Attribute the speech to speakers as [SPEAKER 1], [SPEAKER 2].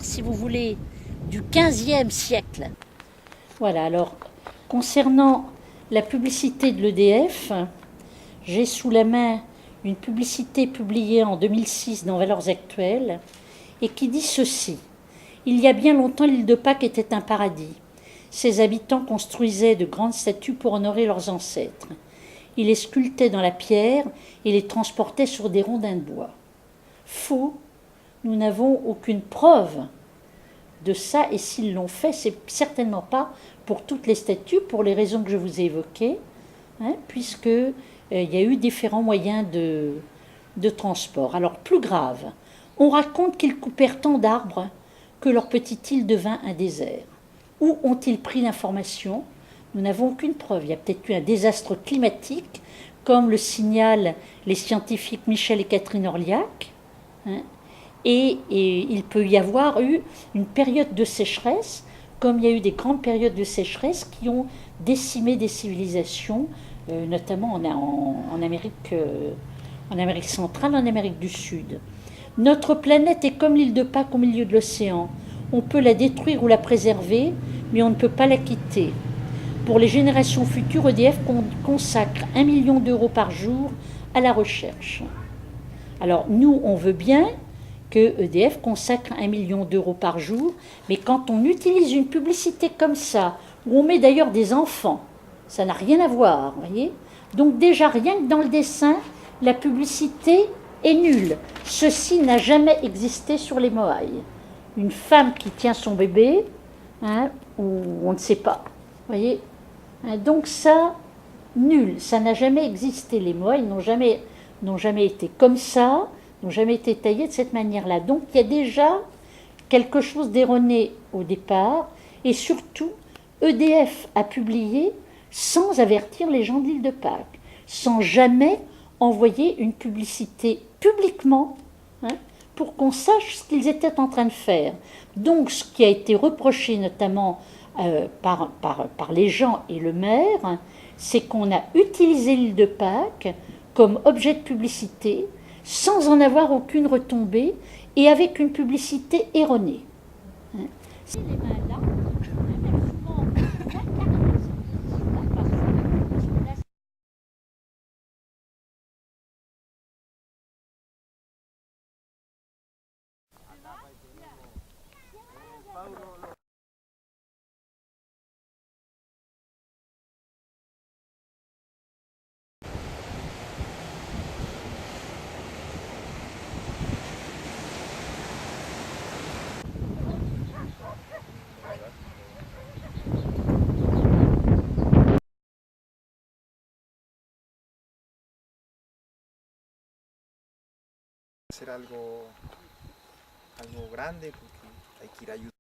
[SPEAKER 1] si vous voulez, du 15e siècle. Voilà, alors, concernant la publicité de l'EDF, j'ai sous la main une publicité publiée en 2006 dans Valeurs Actuelles et qui dit ceci. Il y a bien longtemps, l'île de Pâques était un paradis. Ses habitants construisaient de grandes statues pour honorer leurs ancêtres. Ils les sculptaient dans la pierre et les transportaient sur des rondins de bois. Faux, nous n'avons aucune preuve de ça, et s'ils l'ont fait, c'est certainement pas pour toutes les statues, pour les raisons que je vous ai évoquées, puisque il y a eu différents moyens de transport. Alors, plus grave, on raconte qu'ils coupèrent tant d'arbres que leur petite île devint un désert. Où ont-ils pris l'information? Nous n'avons aucune preuve. Il y a peut-être eu un désastre climatique, comme le signalent les scientifiques Michel et Catherine Orliac. Et il peut y avoir eu une période de sécheresse, comme il y a eu des grandes périodes de sécheresse qui ont décimé des civilisations, notamment en Amérique centrale, en Amérique du Sud. Notre planète est comme l'île de Pâques au milieu de l'océan. On peut la détruire ou la préserver, mais on ne peut pas la quitter. Pour les générations futures, EDF consacre 1 million d'euros par jour à la recherche. Alors nous, on veut bien que EDF consacre 1 million d'euros par jour, mais quand on utilise une publicité comme ça, où on met d'ailleurs des enfants, ça n'a rien à voir, voyez. Donc déjà, rien que dans le dessin, la publicité est nulle. Ceci n'a jamais existé sur les Moaïs. Une femme qui tient son bébé, ou on ne sait pas, voyez. Donc ça, nul, ça n'a jamais existé. Les Moaïs n'ont jamais été comme ça, n'ont jamais été taillés de cette manière-là. Donc il y a déjà quelque chose d'erroné au départ, et surtout, EDF a publié sans avertir les gens de l'île de Pâques, sans jamais envoyer une publicité publiquement, pour qu'on sache ce qu'ils étaient en train de faire. Donc ce qui a été reproché notamment par les gens et le maire, c'est qu'on a utilisé l'île de Pâques comme objet de publicité sans en avoir aucune retombée et avec une publicité erronée. Ces mains-là,
[SPEAKER 2] hacer algo grande porque hay que ir a ayudar.